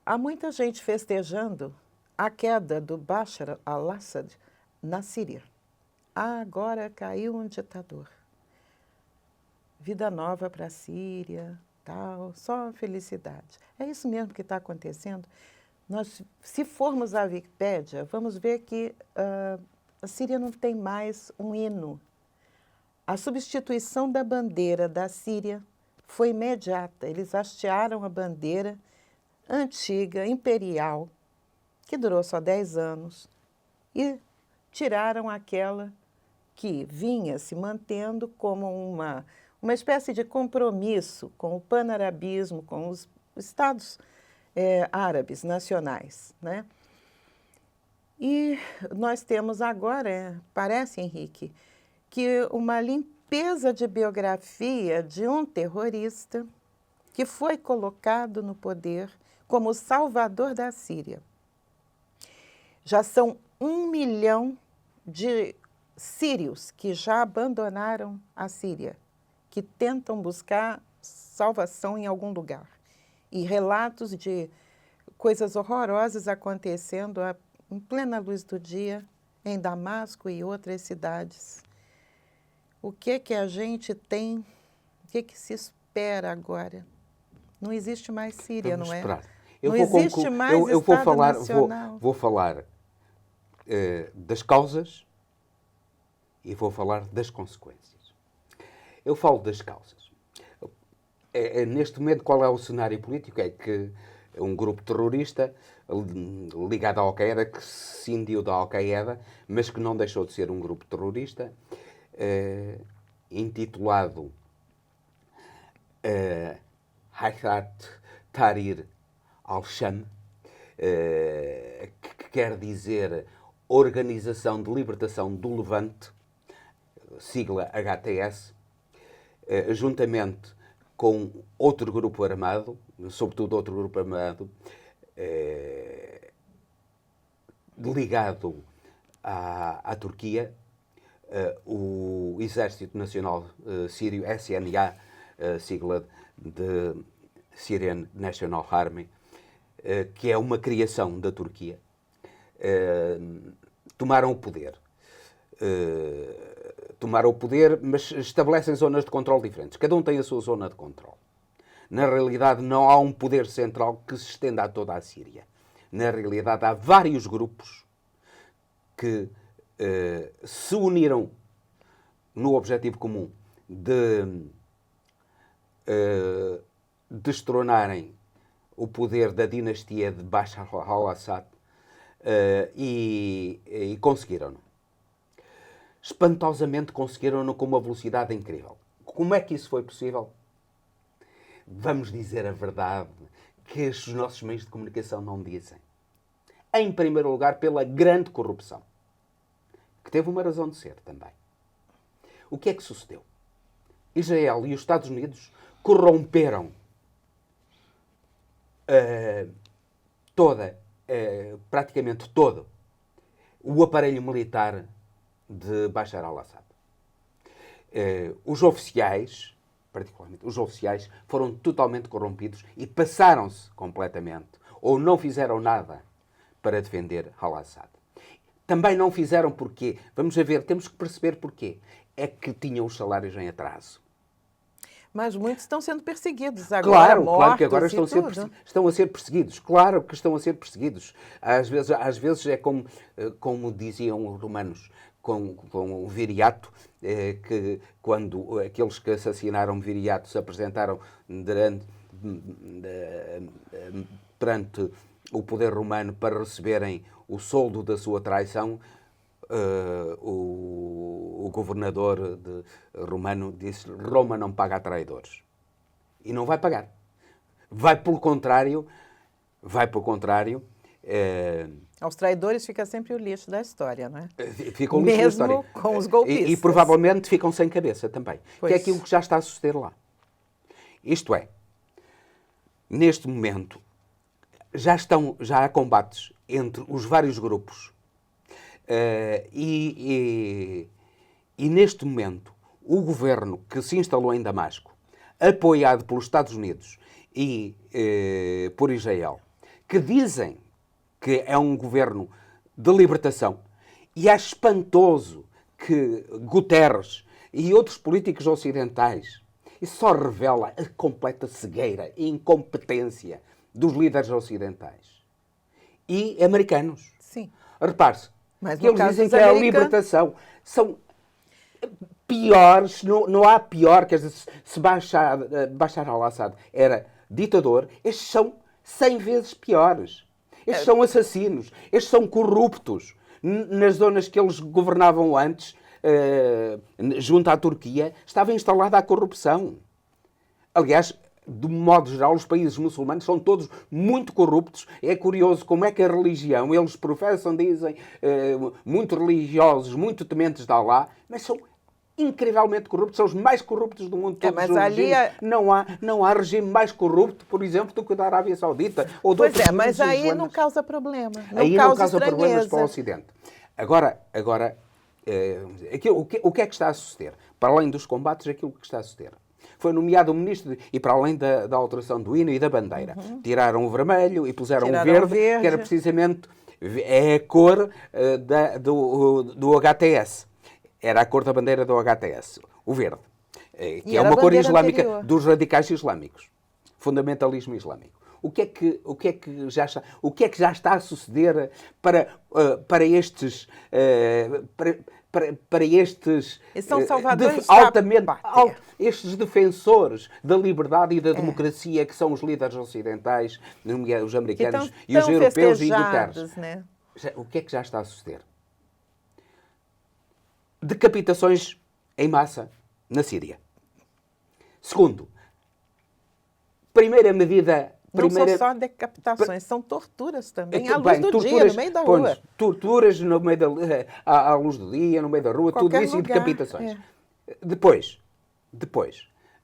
Há muita gente festejando a queda do Bashar al-Assad na Síria. Ah, agora caiu um ditador. Vida nova para a Síria, tal, só felicidade. É isso mesmo que está acontecendo. Nós, se formos à Wikipédia, vamos ver que a Síria não tem mais um hino. A substituição da bandeira da Síria foi imediata. Eles hastearam a bandeira antiga, imperial, que durou só 10 anos, e tiraram aquela que vinha se mantendo como uma espécie de compromisso com o panarabismo, com os estados árabes nacionais, né? E nós temos agora, parece, Henrique, que uma limpeza de biografia de um terrorista que foi colocado no poder como o salvador da Síria. Já são 1 milhão de sírios que já abandonaram a Síria, que tentam buscar salvação em algum lugar. E relatos de coisas horrorosas acontecendo em plena luz do dia em Damasco e outras cidades. O que que a gente tem, o que que se espera agora? Não existe mais Síria, Vamos não é? esperar. Não existe mais Estado Nacional. Vou falar das causas e vou falar das consequências. Eu falo das causas. Neste momento, qual é o cenário político? É que um grupo terrorista ligado à Al-Qaeda, que se cindiu da Al-Qaeda, mas que não deixou de ser um grupo terrorista, intitulado Hayat Tahrir al-Sham, que quer dizer Organização de Libertação do Levante, sigla HTS, juntamente com outro grupo armado, sobretudo outro grupo armado, ligado à Turquia, o Exército Nacional Sírio, SNA, sigla de Syrian National Army, que é uma criação da Turquia, tomaram o poder. Mas estabelecem zonas de controle diferentes. Cada um tem a sua zona de controle. Na realidade, não há um poder central que se estenda a toda a Síria. Na realidade, há vários grupos que se uniram no objetivo comum de destronarem o poder da dinastia de Bashar al-Assad e conseguiram-no. Espantosamente conseguiram-no com uma velocidade incrível. Como é que isso foi possível? Vamos dizer a verdade que os nossos meios de comunicação não dizem. Em primeiro lugar, pela grande corrupção, que teve uma razão de ser também. O que é que sucedeu? Israel e os Estados Unidos corromperam praticamente todo o aparelho militar de Bashar al-Assad. Os oficiais, particularmente os oficiais, foram totalmente corrompidos e passaram-se completamente, ou não fizeram nada para defender al-Assad. Também não fizeram porquê. Vamos ver, temos que perceber porquê. É que tinham os salários em atraso. Mas muitos estão sendo perseguidos agora, claro que agora estão a ser perseguidos. Claro que estão a ser perseguidos. Às vezes é como diziam os romanos, com o Viriato, que quando aqueles que assassinaram Viriato se apresentaram perante o poder romano para receberem o soldo da sua traição, o governador romano disse: Roma não paga a traidores. E não vai pagar. Vai pelo contrário. Aos traidores fica sempre o lixo da história, não é? Fica o lixo da história. Mesmo com os golpistas. E provavelmente ficam sem cabeça também. Pois. Que é aquilo que já está a suceder lá. Isto é, neste momento, já há combates entre os vários grupos. E neste momento, o governo que se instalou em Damasco, apoiado pelos Estados Unidos e por Israel, que dizem que é um governo de libertação, e é espantoso que Guterres e outros políticos ocidentais, isso só revela a completa cegueira e incompetência dos líderes ocidentais e americanos. Sim. Repare-se, Mas que no eles caso dizem dos que é a americanos- libertação. São piores, não há pior, quer dizer, se Bashar al-Assad era ditador, estes são 100 vezes piores. Estes são assassinos, estes são corruptos. Nas zonas que eles governavam antes, junto à Turquia, estava instalada a corrupção. Aliás, de modo geral, os países muçulmanos são todos muito corruptos. É curioso como é que a religião, eles professam, dizem, muito religiosos, muito tementes de Allah, mas são incrivelmente corruptos, são os mais corruptos do mundo. Todos mas os ali regimes. Não há regime mais corrupto, por exemplo, do que o da Arábia Saudita. Ou de Pois outros mas países aí não islâmicos. causa problema. Não Aí não causa problemas estranheza. para o Ocidente. Agora o que é que está a suceder? Para além dos combates, aquilo que está a suceder. Foi nomeado o ministro, e para além da alteração do hino e da bandeira. Tiraram o vermelho e puseram o verde, que era precisamente a cor do HTS. Era a cor da bandeira do HTS, o verde. Que é uma cor islâmica anterior. dos radicais islâmicos. Fundamentalismo islâmico. O que é que já está a suceder para estes E são salvadores da pátria. estes defensores da liberdade e da democracia, que são os líderes ocidentais, os americanos e os europeus e Guterres. Né? O que é que já está a suceder? Decapitações em massa na Síria. Segundo, primeira medida... Não são só decapitações, são torturas também, à luz do dia, no meio da rua. Torturas no meio à luz do dia, no meio da rua, Qualquer tudo isso lugar, e decapitações. Depois,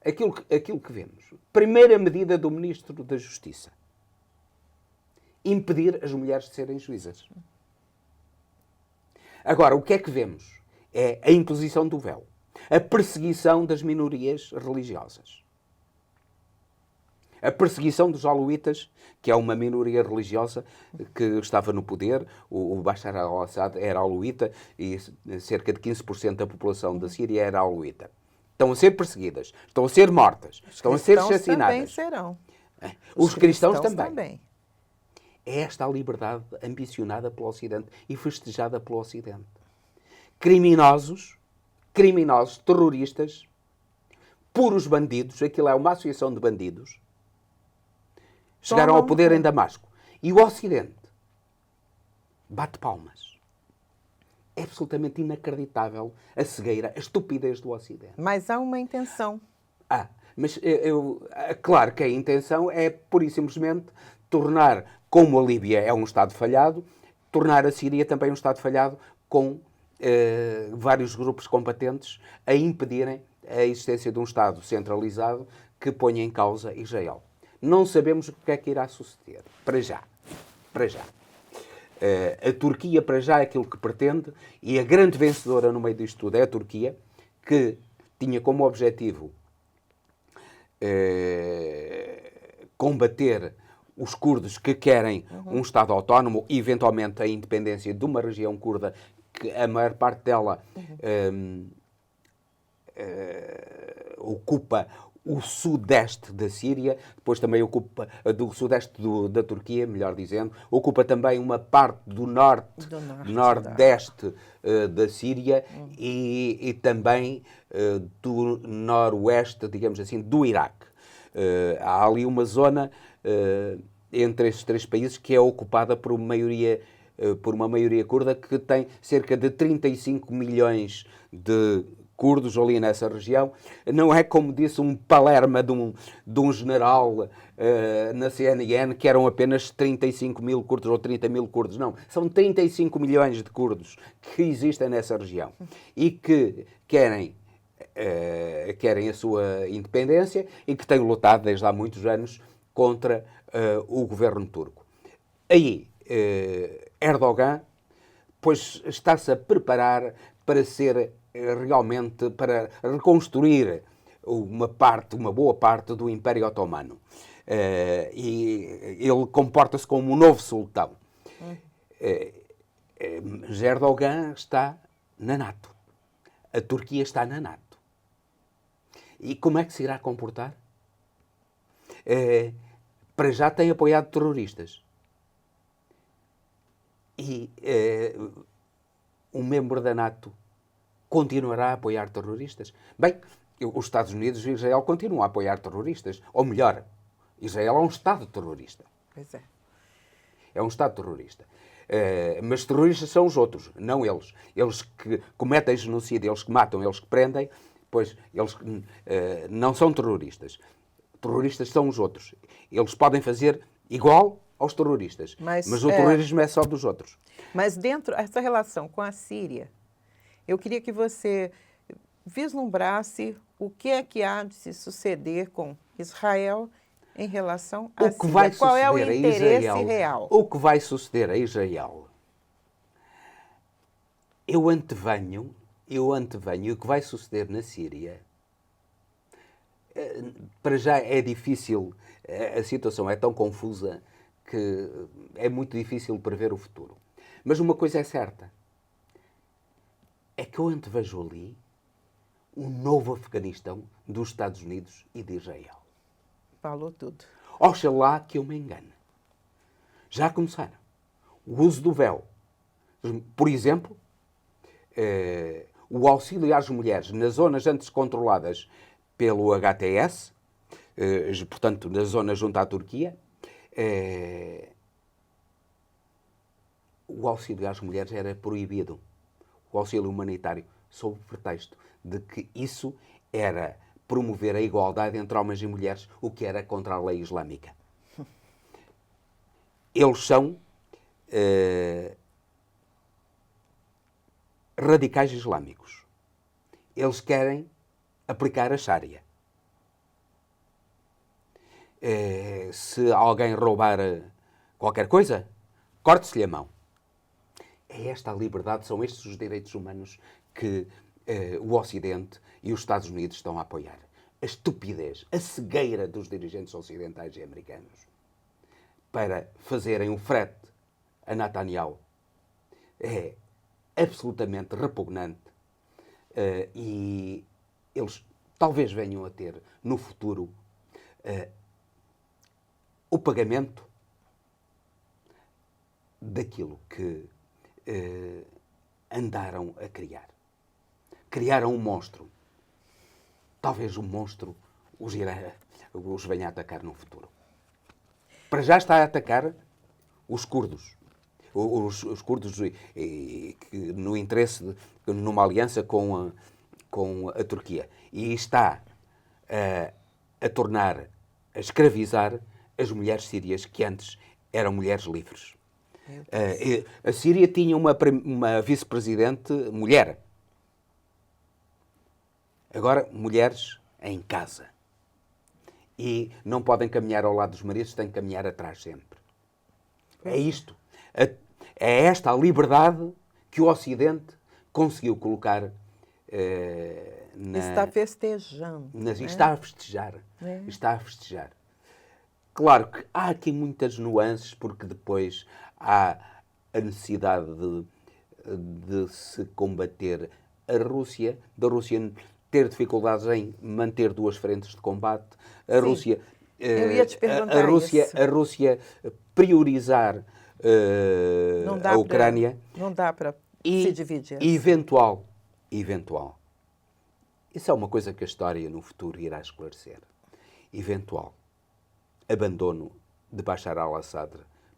aquilo que vemos. Primeira medida do Ministro da Justiça. Impedir as mulheres de serem juízas. Agora, o que é que vemos? É a imposição do véu. A perseguição das minorias religiosas. A perseguição dos aluítas, que é uma minoria religiosa que estava no poder. O Bashar al-Assad era aluíta e cerca de 15% da população da Síria era aluíta. Estão a ser perseguidas, estão a ser mortas, estão a ser assassinadas. Também serão. Os cristãos também. É esta a liberdade ambicionada pelo Ocidente e festejada pelo Ocidente. Criminosos, terroristas, puros bandidos, aquilo é uma associação de bandidos, chegaram ao poder em Damasco. E o Ocidente bate palmas. É absolutamente inacreditável a cegueira, a estupidez do Ocidente. Mas há uma intenção. Mas claro que a intenção é, pura e simplesmente, tornar, como a Líbia é um Estado falhado, tornar a Síria também um Estado falhado com vários grupos combatentes a impedirem a existência de um Estado centralizado que ponha em causa Israel. Não sabemos o que é que irá suceder. Para já. A Turquia, para já, é aquilo que pretende, e a grande vencedora no meio disto tudo é a Turquia, que tinha como objetivo combater os curdos que querem um Estado autónomo e, eventualmente, a independência de uma região curda, que a maior parte dela ocupa o sudeste da Síria, depois também ocupa do sudeste da Turquia, melhor dizendo, ocupa também uma parte do nordeste da Síria e também do noroeste, digamos assim, do Iraque. Há ali uma zona entre estes três países que é ocupada por uma maioria curda que tem cerca de 35 milhões de curdos ali nessa região. Não é, como disse um palerma de um general na CNN, que eram apenas 35 mil curdos ou 30 mil curdos. Não, são 35 milhões de curdos que existem nessa região e que querem a sua independência e que têm lutado desde há muitos anos contra o governo turco. Aí, Erdogan, pois, está-se a preparar para ser para reconstruir uma boa parte do Império Otomano. e ele comporta-se como um novo sultão. Erdogan está na NATO. A Turquia está na NATO. E como é que se irá comportar? Para já tem apoiado terroristas. E um membro da NATO continuará a apoiar terroristas? Bem, os Estados Unidos e Israel continuam a apoiar terroristas. Ou melhor, Israel é um Estado terrorista. Pois é. É um Estado terrorista. Mas terroristas são os outros, não eles. Eles que cometem genocídio, eles que matam, eles que prendem, pois eles não são terroristas. Terroristas são os outros. Eles podem fazer igual aos terroristas, mas o terrorismo é só dos outros. Mas dentro dessa relação com a Síria, eu queria que você vislumbrasse o que é que há de se suceder com Israel em relação à Síria. Qual é o interesse real? O que vai suceder a Israel? Eu antevenho o que vai suceder na Síria. Para já é difícil, a situação é tão confusa que é muito difícil prever o futuro. Mas uma coisa é certa, é que eu antevejo ali um novo Afeganistão dos Estados Unidos e de Israel. Falou tudo. Oxalá que eu me engane. Já começaram. O uso do véu. Por exemplo, o auxílio às mulheres nas zonas antes controladas pelo HTS, portanto, na zona junto à Turquia, o auxílio às mulheres era proibido. O auxílio humanitário, sob o pretexto de que isso era promover a igualdade entre homens e mulheres, o que era contra a lei islâmica. Eles são radicais islâmicos. Eles querem aplicar a Sharia. Se alguém roubar qualquer coisa, corte-se-lhe a mão. É esta a liberdade, são estes os direitos humanos que o Ocidente e os Estados Unidos estão a apoiar. A estupidez, a cegueira dos dirigentes ocidentais e americanos para fazerem um frete a Netanyahu é absolutamente repugnante e eles talvez venham a ter no futuro o pagamento daquilo que andaram a criar. Criaram um monstro. Talvez o monstro os venha a atacar no futuro. Para já está a atacar os curdos. Os curdos que, no interesse, numa aliança com a Turquia. E está a tornar, a escravizar as mulheres sírias que antes eram mulheres livres. A Síria tinha uma vice-presidente mulher. Agora, mulheres em casa. E não podem caminhar ao lado dos maridos, têm que caminhar atrás sempre. É isto. É esta a liberdade que o Ocidente conseguiu colocar está festejando. Está a festejar. Está a festejar. Claro que há aqui muitas nuances, porque depois há a necessidade de se combater da Rússia ter dificuldades em manter duas frentes de combate, Rússia, eu ia te perguntar a Rússia priorizar a Ucrânia. Não dá para se dividir. Eventual. Isso é uma coisa que a história no futuro irá esclarecer. Eventual abandono de Bashar al-Assad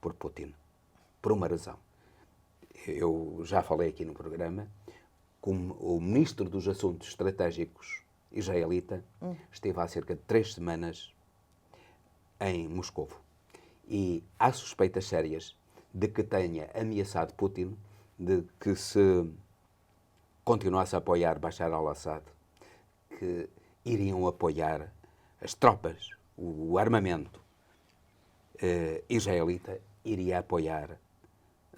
por Putin. Por uma razão. Eu já falei aqui no programa, como o ministro dos Assuntos Estratégicos israelita esteve há cerca de 3 semanas em Moscovo. E há suspeitas sérias de que tenha ameaçado Putin de que se continuasse a apoiar Bashar al-Assad, que iriam apoiar as tropas, o armamento israelita iria apoiar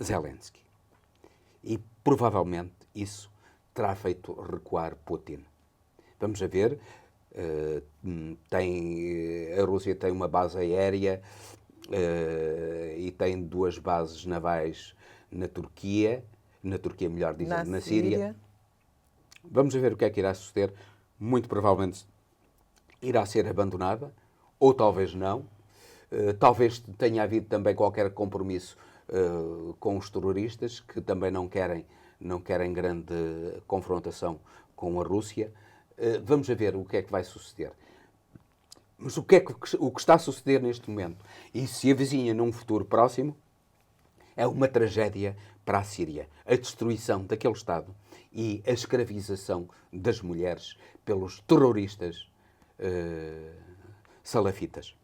Zelensky. E provavelmente isso terá feito recuar Putin. Vamos a ver. A Rússia tem uma base aérea e tem 2 bases navais na Turquia, melhor dizendo, na Síria. Vamos ver o que é que irá suceder. Muito provavelmente irá ser abandonada, ou talvez não. Talvez tenha havido também qualquer compromisso com os terroristas, que também não querem grande confrontação com a Rússia. Vamos ver o que é que vai suceder. Mas o que está a suceder neste momento, e se avizinha num futuro próximo, é uma tragédia para a Síria. A destruição daquele Estado e a escravização das mulheres pelos terroristas salafitas.